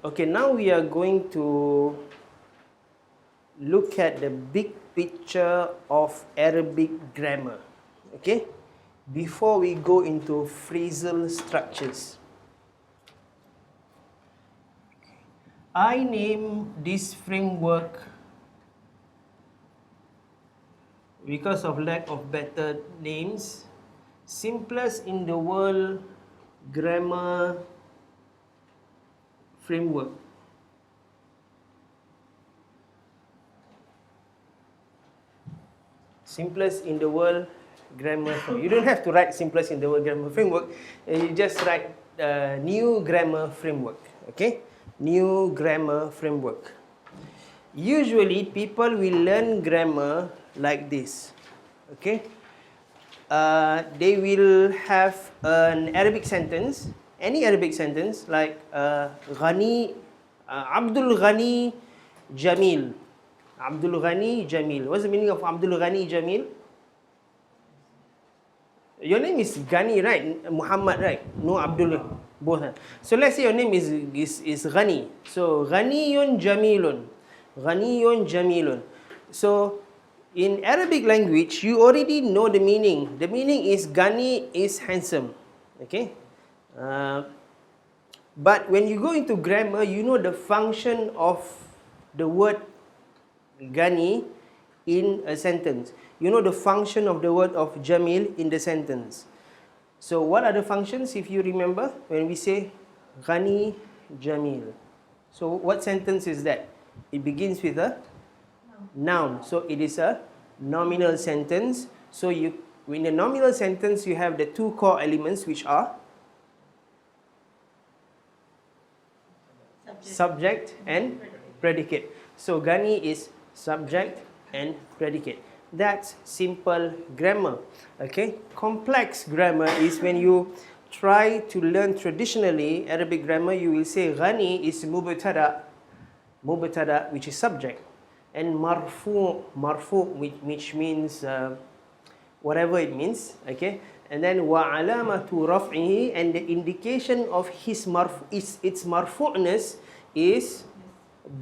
Okay, now we are going to look at the big picture of Arabic grammar. Okay, before we go into phrasal structures. I name this framework because of lack of better names, simplest in the world grammar framework. Simplest in the world grammar framework. You don't have to write simplest in the world grammar framework. You just write new grammar framework. Okay, new grammar framework. Usually people will learn grammar like this. Okay, they will have an Arabic sentence, any Arabic sentence like Ghani, Abdul Ghani Jamil. Abdul Ghani Jamil. What's the meaning of Abdul Ghani Jamil? Your name is Ghani, right? Muhammad, right? No Abdul, both. So let's say your name is Ghani. So Ghaniyun Jamilun. Ghaniyun Jamilun. So in Arabic language, you already know the meaning. The meaning is Ghani is handsome. Okay? But when you go into grammar, you know the function of the word Ghani in a sentence. You know the function of the word of Jamil in the sentence. So what are the functions if you remember when we say Ghani Jamil? So what sentence is that? It begins with a noun. So it is a nominal sentence. So in a nominal sentence you have the two core elements which are subject and predicate. So Ghani is subject and predicate. That's simple grammar. Okay, complex grammar is when you try to learn traditionally Arabic grammar. You will say Ghani is mubtada, which is subject, and marfu which means whatever it means. Okay, and then wa alamatu raf'ihi, and the indication of his its marfu'ness is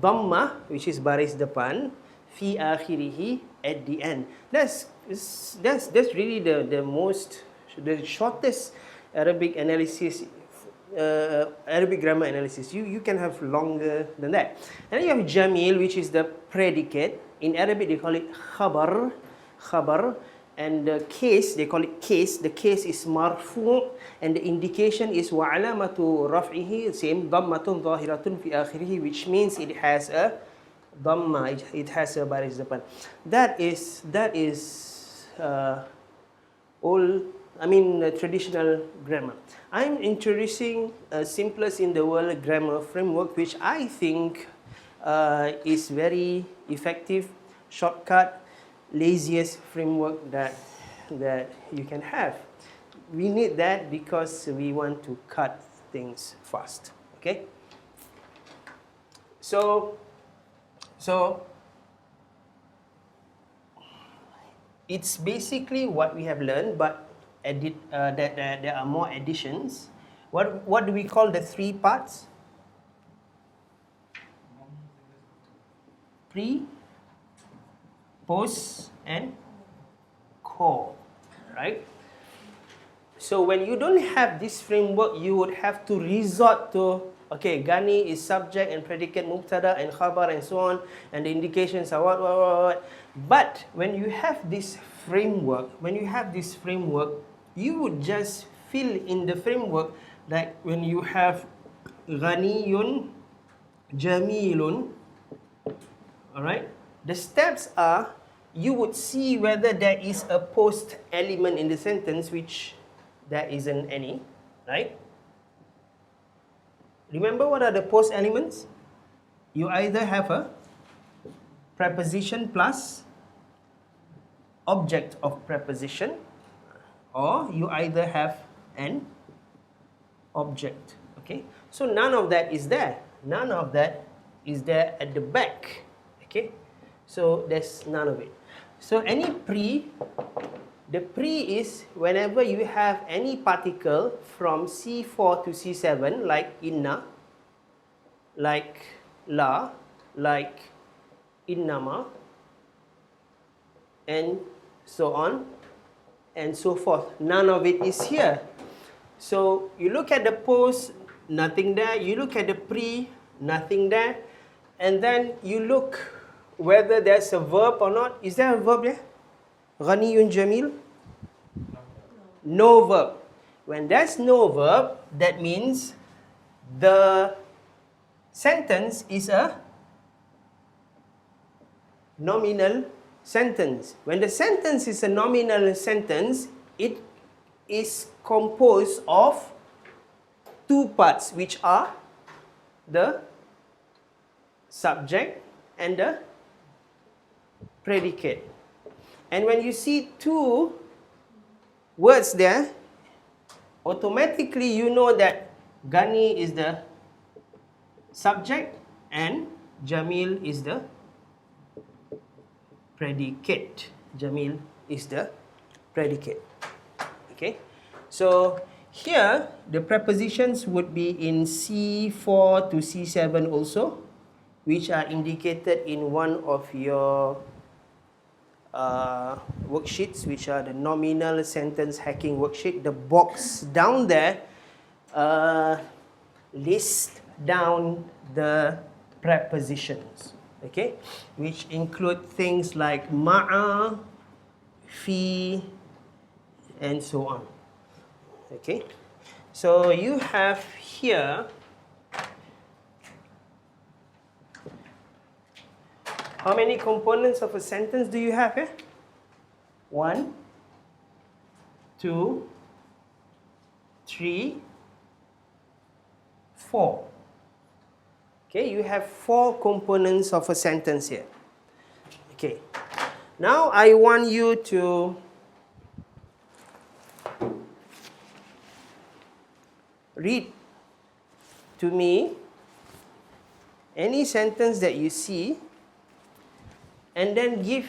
dhamma, which is baris depan, fi akhirihi, at the end. That's really the shortest Arabic analysis, Arabic grammar analysis. You can have longer than that. And then you have Jamil, which is the predicate. In Arabic they call it khabar, and the case, they call it case. The case is marfu, and the indication is wa alamatu raf'ihi, same dhammatun zahiratun fi akhirih, which means it has a dhamma, it has a baris depan. That is traditional grammar. I'm introducing a simplest in the world grammar framework, which I think is very effective, shortcut, laziest framework that you can have. We need that because we want to cut things fast. Okay. So it's basically what we have learned, but there are more additions. What do we call the three parts? Pre, post, and core, right? So when you don't have this framework, you would have to resort to, okay, Ghani is subject and predicate, mubtada and khabar and so on, and the indications are what. But when you have this framework, you would just fill in the framework, like when you have Ghaniyun Jamilun, all right? The steps are, you would see whether there is a post element in the sentence, which there isn't any, right? Remember what are the post elements? You either have a preposition plus object of preposition, or you either have an object. Okay, so none of that is there. None of that is there at the back. Okay, so there's none of it. So any the pre is whenever you have any particle from C4 to C7, like inna, like la, like innama, and so on and so forth. None of it is here. So you look at the post, nothing there. You look at the pre, nothing there. And then you look whether there's a verb or not. Is there a verb there? Ghaniyun Jamil? No verb. When there's no verb, that means the sentence is a nominal sentence. When the sentence is a nominal sentence, it is composed of two parts, which are the subject and the predicate. And when you see two words there, automatically you know that Ghani is the subject and Jamil is the predicate. Jamil is the predicate. Okay, so here the prepositions would be in C4 to C7 also, which are indicated in one of your worksheets, which are the nominal sentence hacking worksheet. The box down there lists down the prepositions, okay, which include things like ma'a, fi, and so on. Okay, so you have here how many components of a sentence do you have here? 1, 2, 3, 4. Okay, you have 4 components of a sentence here. Okay, now I want you to read to me any sentence that you see and then give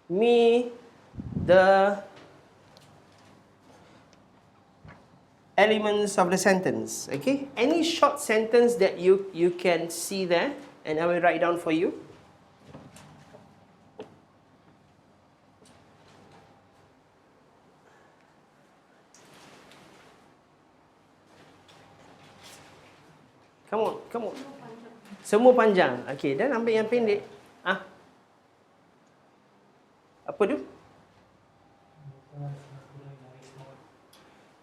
me the elements of the sentence. Okay, any short sentence that you can see there, and I will write down for you. Come on. Semua panjang. Okay, dan ambil yang pendek. Apa tu?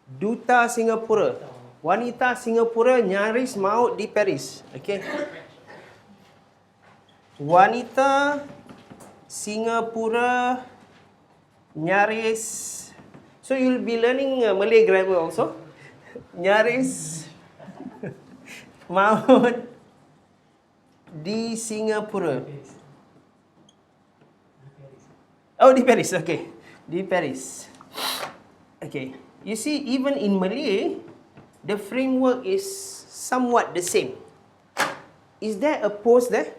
Duta Singapura. Wanita Singapura nyaris maut di Paris. Okay. Wanita Singapura nyaris. So you'll be learning Malay grammar also. Nyaris maut di Singapura. Oh, di Paris. Okay. Di Paris. Okay. You see, even in Malay, the framework is somewhat the same. Is there a pause there?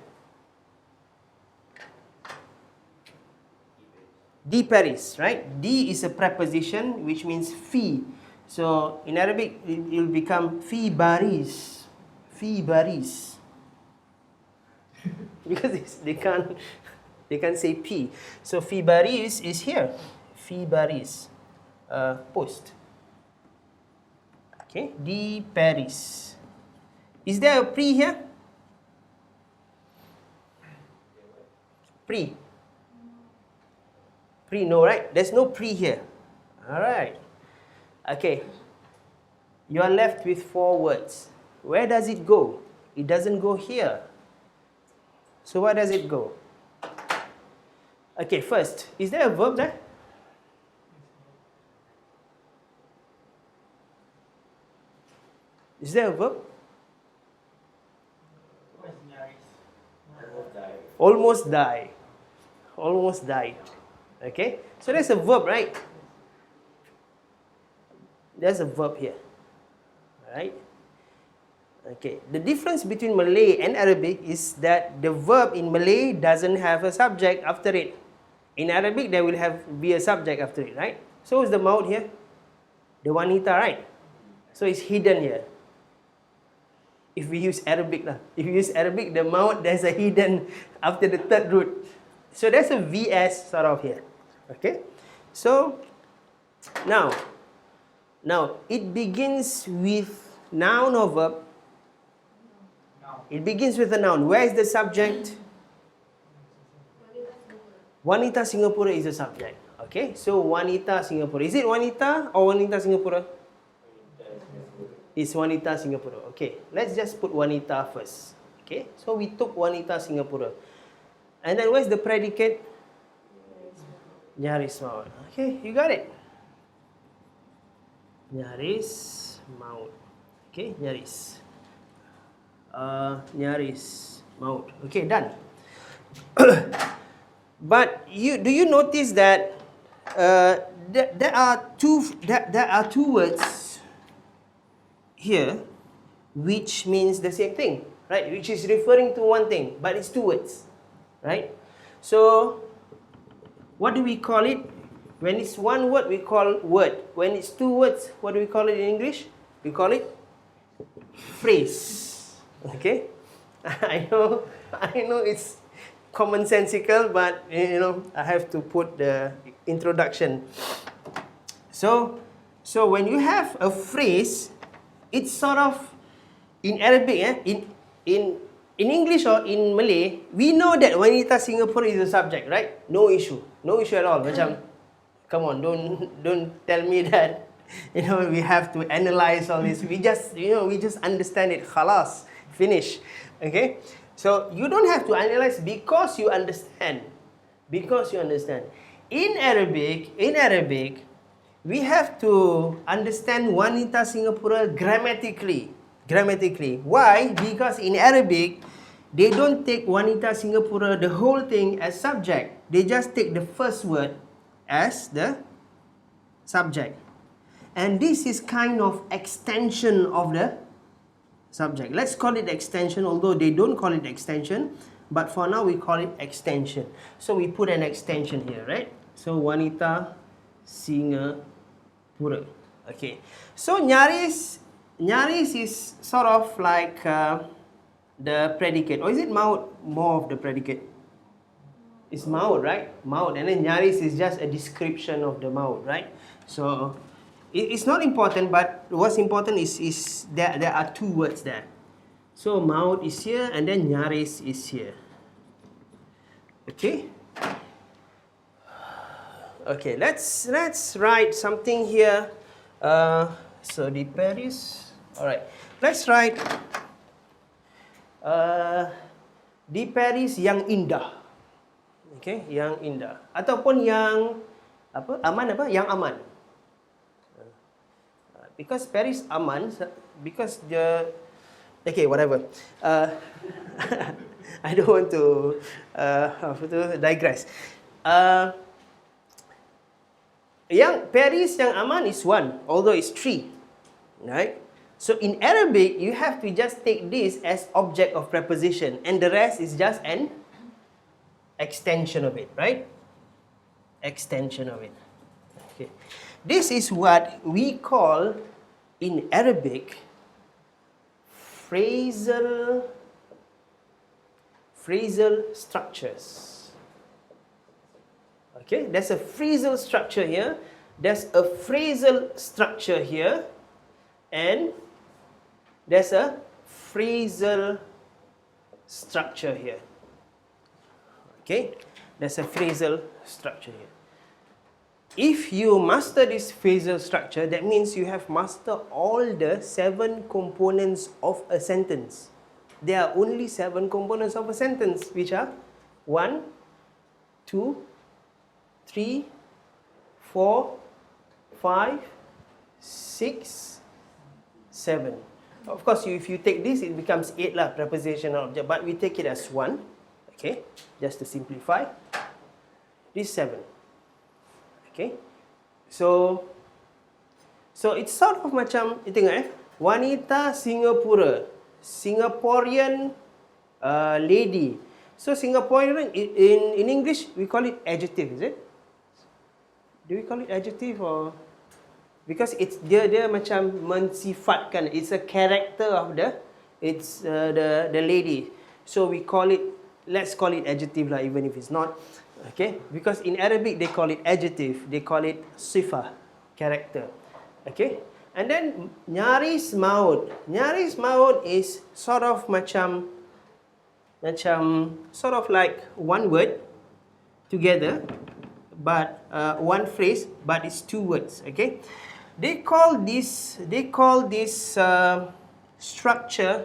Di Paris, right? Di is a preposition which means fi. So in Arabic, it will become fi baris. Fi baris. Because they can't say P. So fi baris is here. Fi baris. Post. Okay, di Paris. Is there a pre here? Pre. Pre, no, right? There's no pre here. Alright. Okay. You are left with 4 words. Where does it go? It doesn't go here. So where does it go? Okay, first, is there a verb there? Is there a verb? Almost die. Almost died. Okay, so there's a verb, right? There's a verb here. Alright. Okay, the difference between Malay and Arabic is that the verb in Malay doesn't have a subject after it. In Arabic, there will be a subject after it, right? So is the maut here? The wanita, right? So it's hidden here. If we use Arabic lah. If we use Arabic, the maut, there's a hidden after the third root. So there's a VS sort of here. Okay? So, now it begins with noun or verb? It begins with a noun. Where is the subject? Wanita Singapura is the subject. Okay, so Wanita Singapura. Is it Wanita or Wanita Singapura? It's Wanita Singapura. Okay, let's just put Wanita first. Okay, so we took Wanita Singapura. And then where's the predicate? Nyaris maut. Okay, you got it. Nyaris maut. Okay, nyaris. Nyaris maut. Okay, done. But do you notice that there are two words here which means the same thing, right? Which is referring to one thing, but it's two words, right? So what do we call it? When it's one word, we call word. When it's two words, what do we call it in English? We call it phrase. Okay? I know it's commonsensical, but I have to put the introduction. So when you have a phrase, it's sort of in Arabic, in English or in Malay, we know that Wanita Singapura is the subject, right? No issue at all. Macam, come on, don't tell me that we have to analyze all this. We just understand it. Khalas, finish. Okay? So you don't have to analyze because you understand. In Arabic, we have to understand Wanita Singapura grammatically. Why? Because in Arabic, they don't take Wanita Singapura, the whole thing, as subject. They just take the first word as the subject. And this is kind of extension of the subject. Let's call it extension, although they don't call it extension. But for now, we call it extension. So we put an extension here, right? So Wanita Singapura. Okay. So nyaris is sort of like the predicate. Or is it maut more of the predicate? It's maut, right? Maut. And then nyaris is just a description of the maut, right? So it's not important, but what's important is there are two words there. So maut is here and then nyaris is here. Okay? Okay, let's write something here. So di Paris. Alright. Let's write di Paris yang indah. Okay, yang indah. Ataupun yang aman apa? Yang aman. Because Paris aman, because okay, whatever. I don't want to digress. Yang Paris yang aman is one, although it's three, right? So in Arabic, you have to just take this as object of preposition, and the rest is just an extension of it, right? Extension of it. Okay. This is what we call in Arabic phrasal structures. Okay, there's a phrasal structure here, there's a phrasal structure here, and there's a phrasal structure here. Okay, there's a phrasal structure here. If you master this phrasal structure, that means you have mastered all the 7 components of a sentence. There are only 7 components of a sentence, which are 1, 2, 3, 4, 5, 6, 7. Of course, if you take this, it becomes 8 lah, prepositional object, but we take it as 1. Okay, just to simplify. This 7. Okay, so it's sort of macam, you tengok Wanita Singapura, Singaporean lady. So Singaporean in English we call it adjective, is it? Do we call it adjective or because it's dia macam mensifatkan, it's a character of the It's the lady. So we call it, let's call it adjective lah, even if it's not. Okay, because in Arabic they call it adjective, they call it sifa, character. Okay, and then nyaris maut. Nyaris maut is sort of macam sort of like one word together, but one phrase, but it's two words. Okay, they call this structure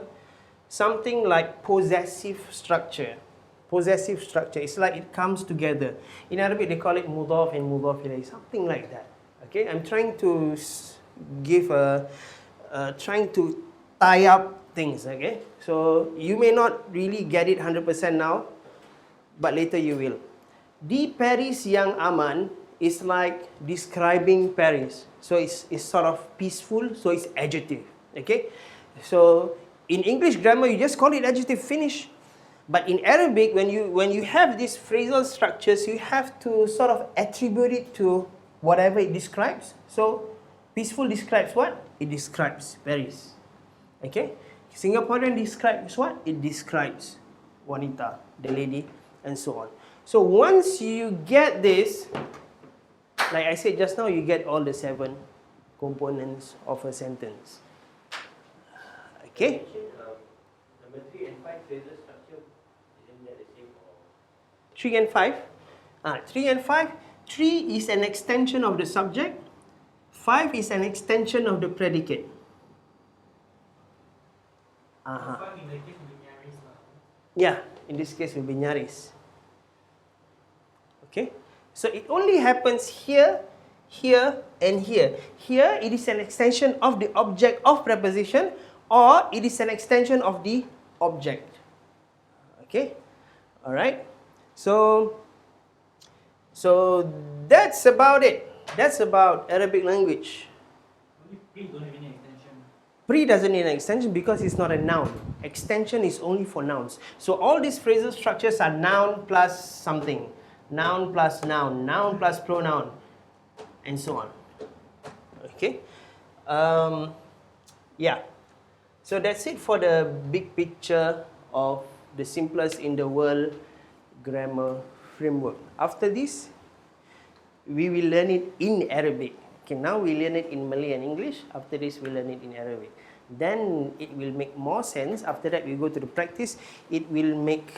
something like possessive structure. Possessive structure. It's like it comes together. In Arabic, they call it mudaf and mudaf ilayh, something like that. Okay, I'm trying to give trying to tie up things. Okay, so you may not really get it 100% now, but later you will. Di Paris yang aman is like describing Paris. So it's sort of peaceful, so it's adjective. Okay, so in English grammar, you just call it adjective, finish. But in Arabic, when you have these phrasal structures, you have to sort of attribute it to whatever it describes. So, peaceful describes what? It describes Paris. Okay? Singaporean describes what? It describes wanita, the lady, and so on. So, once you get this, like I said just now, you get all the 7 components of a sentence. Okay? Number 3 and 5 phrasal structure, isn't that the same? 3 and 5? 3 and 5. 3 is an extension of the subject. 5 is an extension of the predicate. Yeah, in this case will be nyaris. Okay? So it only happens here, here, and here. Here, it is an extension of the object of preposition, or it is an extension of the object. Okay? Alright? So that's about it. That's about Arabic language. Only pre don't have any extension. Pre doesn't need an extension because it's not a noun. Extension is only for nouns. So all these phrasal structures are noun plus something. Noun plus noun. Noun plus pronoun. And so on. Okay? Yeah. So that's it for the big picture of the simplest in the world grammar framework. After this, we will learn it in Arabic. Okay, now we learn it in Malay and English. After this, we learn it in Arabic. Then it will make more sense. After that, we go to the practice. It will make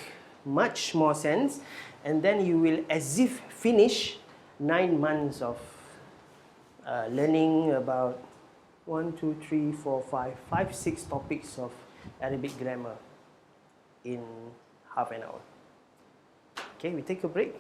much more sense. And then you will as if finish 9 months of learning about 1, 2, 3, 4, 5, 6 topics of Arabic grammar in half an hour. Okay, we take a break.